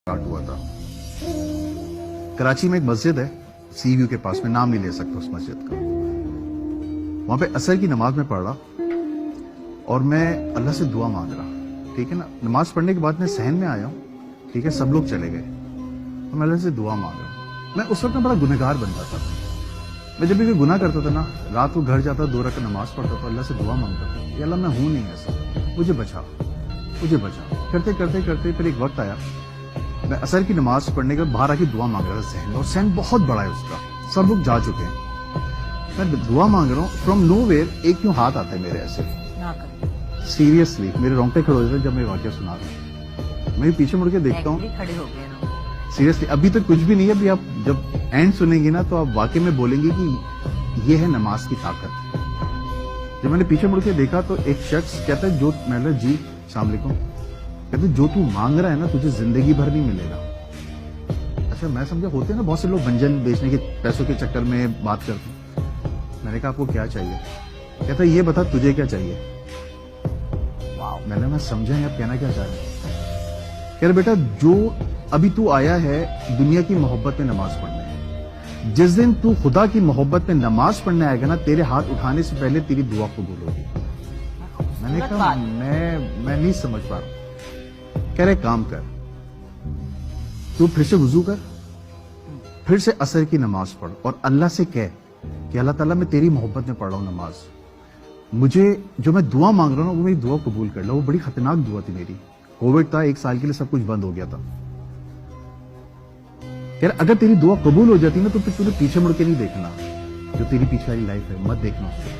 Start हुआ था। कराची में एक मस्जिद है सी व्यू के पास में, नाम नहीं ले सकता उस मस्जिद का। वहां पे असर की नमाज में पढ़ रहा और मैं अल्लाह से दुआ मांग रहा, ठीक है ना। नमाज पढ़ने के बाद मैं सहन में आया हूँ, ठीक है, सब लोग चले गए तो मैं अल्लाह से दुआ मांग रहा हूँ। मैं उस वक्त में बड़ा गुनहगार बनता था। मैं जब भी कोई गुनाह करता था ना, रात को घर जाता, 2 रकात नमाज पढ़ता था, अल्लाह से दुआ मांगता था, या अल्लाह मैं हूं नहीं ऐसा, मुझे बचा, मुझे बचा। करते करते करते फिर एक वक्त आया, मैं असर की नमाज पढ़ने के बाद बाहर आके दुआ मांग रहा था सहन, और सहन बहुत बड़ा है उसका, सब लोग जा चुके हैं। मैं दुआ मांग रहा हूँ, फ्रॉम नोवेयर एक यूं हाथ आता है मेरे ऐसे, सीरियसली मेरे रोंगटे खड़े हो जाते जब मैं वाकया सुना रहा हूँ। मैं पीछे मुड़ के देखता हूँ, सीरियसली अभी तक कुछ भी नहीं है। अभी आप जब एंड सुनेंगे ना तो आप वाकई में बोलेंगे कि ये है नमाज की ताकत। जब मैंने पीछे मुड़ के देखा तो एक शख्स कहता है, जो मैं जी अस्सलाम वालेकुम, कहते जो तू मांग रहा है ना तुझे जिंदगी भर नहीं मिलेगा। अच्छा, मैं समझा होते हैं ना बहुत से लोग व्यंजन बेचने के पैसों के चक्कर में बात करते हैं। मैंने कहा आपको क्या चाहिए? कहता ये बता तुझे क्या चाहिए? मैं समझा नहीं आप कहना क्या चाह रहे हैं। कह रहे बेटा जो अभी तू आया है दुनिया की मोहब्बत में नमाज पढ़ने, जिस दिन तू खुदा की मोहब्बत में नमाज पढ़ने आएगा ना, तेरे हाथ उठाने से पहले तेरी दुआ कबूल होगी। मैंने कहा मैं नहीं समझ पा रहा। कह रहे काम कर, तू फिर से वुजू कर, फिर से असर की नमाज पढ़ और अल्लाह से कह कि अल्लाह ताला मैं तेरी मोहब्बत में पढ़ रहा हूं नमाज, मुझे जो मैं दुआ मांग रहा हूं ना वो मेरी दुआ कबूल कर लो। वो बड़ी खतरनाक दुआ थी मेरी, कोविड था, 1 साल के लिए सब कुछ बंद हो गया था। यार अगर तेरी दुआ कबूल हो जाती ना तो फिर तूने पीछे मुड़ के नहीं देखना, जो तेरी पीछे वाली लाइफ है मत देखना उसको।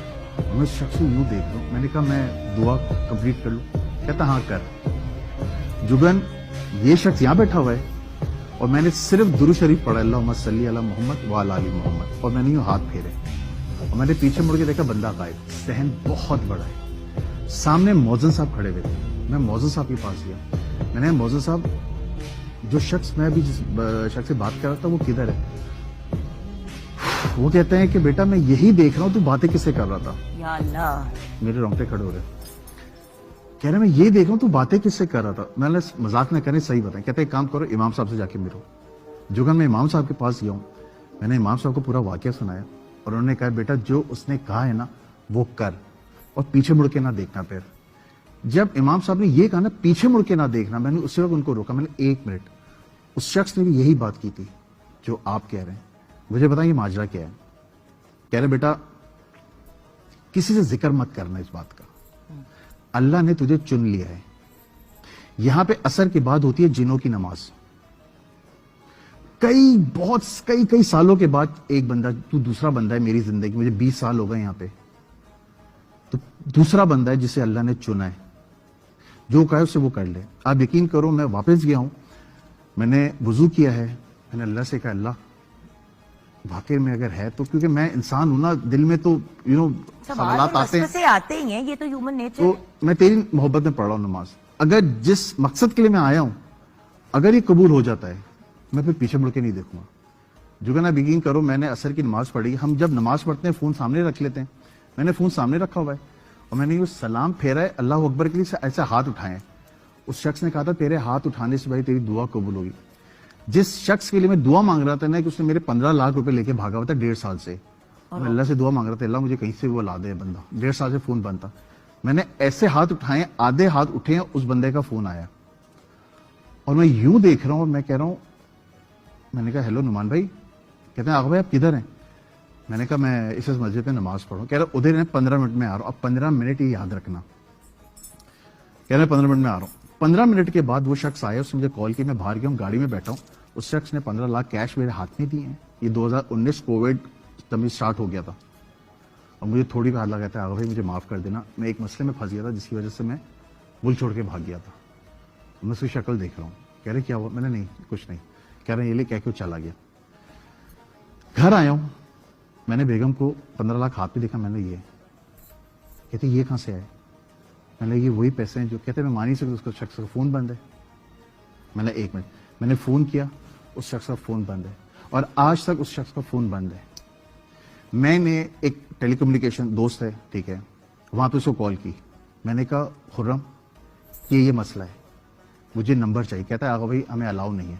मैं उस शख्स को यूं देख लूं, मैंने कहा मैं दुआ कंप्लीट कर लूं? कहता हाँ कर। जुगन ये शख्स यहां बैठा हुआ है और मैंने सिर्फ दुरूद शरीफ पढ़ा, अल्लाहुम्मा सल्ली अला मोहम्मद व अला आलि मोहम्मद, और मैंने यूं हाथ फेरे और मैंने पीछे मुड़ के देखा बंदा गायब। सहन बहुत बड़ा है। सामने मौजन साहब खड़े हुए थे, मैं मौजन साहब के पास गया। मैंने मौजन साहब, जो शख्स मैं अभी जिस शख्स से बात कर रहा था वो किधर है? वो कहते हैं कि बेटा मैं यही देख रहा हूं तू बातें किससे कर रहा था। या अल्लाह, मेरे रोंगटे खड़े हो रहे। कह रहे मैं ये देख रहा हूं तू बातें किससे कर रहा था। मैंने मजाक न करें, सही बताएं। कहते एक काम करो, इमाम साहब से जाके मिलो। जुगन मैं इमाम साहब के पास गया हूं, मैंने इमाम साहब को पूरा वाकया सुनाया और उन्होंने कहा बेटा जो उसने कहा है ना वो कर और पीछे मुड़ के ना देखना। फिर जब इमाम साहब ने ये कहा ना पीछे मुड़ के ना देखना, मैंने उसी वक्त उनको रोका। मैंने 1 मिनट, उस शख्स ने भी यही बात की थी जो आप कह रहे हैं, मुझे बताइए माजरा क्या है? कह रहे बेटा किसी से जिक्र मत करना इस बात का, अल्लाह ने तुझे चुन लिया है। यहां पे असर के बाद होती है जिनों की नमाज। कई सालों के बाद एक बंदा, तू दूसरा बंदा है मेरी जिंदगी, मुझे 20 साल हो गए यहां पे, तो दूसरा बंदा है जिसे अल्लाह ने चुना है। जो कहे उससे वो कर ले। आप यकीन करो मैं वापस गया हूं, मैंने वुजू किया है, मैंने अल्लाह से कहा अल्लाह वाकई में अगर है तो, क्योंकि मैं इंसान हूं ना, दिल में तो सवालात आते ही हैं, ये तो ह्यूमन नेचर है। तो मैं तेरी मोहब्बत में पढ़ रहा हूं नमाज, अगर जिस मकसद के लिए मैं आया हूं अगर ये कबूल हो जाता है मैं फिर पीछे मुड़ के नहीं देखूंगा। जो कहना यकीन करो, मैंने असर की नमाज पढ़ी। हम जब नमाज पढ़ते हैं फोन सामने रख लेते हैं, मैंने फोन सामने रखा हुआ है और मैंने ये सलाम फेरा है अल्लाह अकबर के लिए, ऐसे हाथ उठाए। उस शख्स ने कहा था तेरे हाथ उठाने से भाई तेरी दुआ कबूल होगी। जिस शख्स के लिए मैं दुआ मांग रहा था ना, कि उसने मेरे 15 लाख रुपए लेके भागा हुआ था 1.5 साल से, मैं अल्लाह से दुआ मांग रहा था अल्लाह मुझे कहीं से वो ला दे बंदा। 1.5 साल से फोन बंद था, मैंने ऐसे हाथ उठाए, आधे हाथ उठे हैं, उस बंदे का फोन आया और मैं यूं देख रहा हूं और मैं कह रहा हूं, मैंने कहा हेलो नुमान भाई। कहते हैं आगा भाई आप किधर हैं? मैंने कहा मैं इस मस्जिद में नमाज पढ़ूं। कह रहा उधर है 15 मिनट में आ रहा हूं। अब 15 मिनट ही याद रखना। कह रहे 15 मिनट में आ रहा हूं। 15 मिनट के बाद वो शख्स आया, उसने मुझे कॉल की, मैं बाहर गया हूं, गाड़ी में बैठा हूं। उस शख्स ने 15 लाख कैश मेरे हाथ में दिए हैं। ये 2019 कोविड तब स्टार्ट हो गया था और मुझे थोड़ी भी हाथ लगा था, आगा भाई मुझे माफ कर देना, मैं एक मसले में फंस गया था जिसकी वजह से मैं मुल्क छोड़ के भाग गया था। मैं उसकी शक्ल देख रहा हूँ। कह रहे क्या हुआ? मैंने नहीं कुछ नहीं। कह रहे ये ले कह के चला गया। घर आया हूं, मैंने बेगम को 15 लाख हाथ में देखा। मैंने ये कहते ये कहां से आए? मैंने ये वही पैसे हैं जो, कहते मैं मान नहीं सकता उसका शख्स का फोन बंद है। मैंने 1 मिनट, मैंने फोन किया, उस शख्स का फोन बंद है और आज तक उस शख्स का फोन बंद है। मैंने एक टेलीकम्युनिकेशन दोस्त है, ठीक है, वहां पे उसको कॉल की। मैंने कहा खुर्रम ये मसला है, مجھے نمبر چاہیے. کہتا ہے آغا بھائی ہمیں الاؤ نہیں ہے.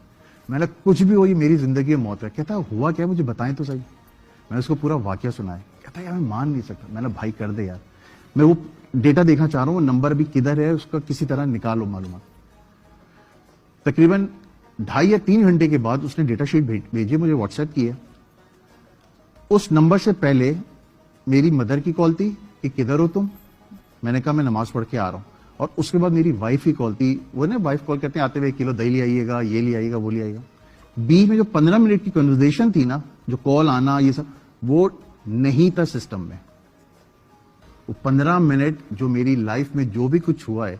میں نے کچھ بھی ہو یہ میری زندگی میں موت ہے. کہتا ہے ہوا کیا مجھے بتائیں تو صحیح. میں نے اس کو پورا واقعہ سنایا. کہتا ہے یار میں مان نہیں سکتا. میں نے بھائی کر دے یار, میں وہ ڈیٹا دیکھنا چاہ رہا ہوں, وہ نمبر بھی کدھر ہے اس کا کسی طرح نکالو معلومات. تقریباً 2.5 یا 3 گھنٹے کے بعد اس نے ڈیٹا شیٹ بھیجی, مجھے واٹس ایپ کی ہے. اس نمبر سے پہلے میری مدر کی کال تھی کہ کدھر ہو تم. میں نے کہا میں نماز پڑھ کے آ رہا ہوں. اور اس کے بعد میری وائف کی کال تھی. وہ نا وائف کال کرتے ہیں آتے ہوئے 1 کلو دہی لے آئیے گا, یہ لے آئیے گا, وہ لے آئیے گا. بیچ میں جو 15 منٹ کی کنورزیشن تھی نا, جو کال آنا یہ سب وہ نہیں تھا سسٹم میں. وہ 15 منٹ جو میری لائف میں جو بھی کچھ ہوا ہے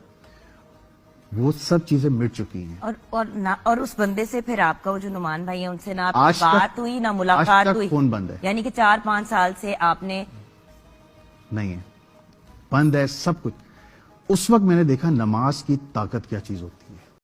وہ سب چیزیں مٹ چکی ہیں. اور اس بندے سے پھر آپ کا وہ جو نعمان بھائی ہیں ان سے نہ آج تک- بات ہوئی نہ ملاقات آج تک ہوئی. فون بند ہے. یعنی کہ 4-5 سال سے آپ نے نہیں ہے, بند ہے سب کچھ. اس وقت میں نے دیکھا نماز کی طاقت کیا چیز ہوتی ہے.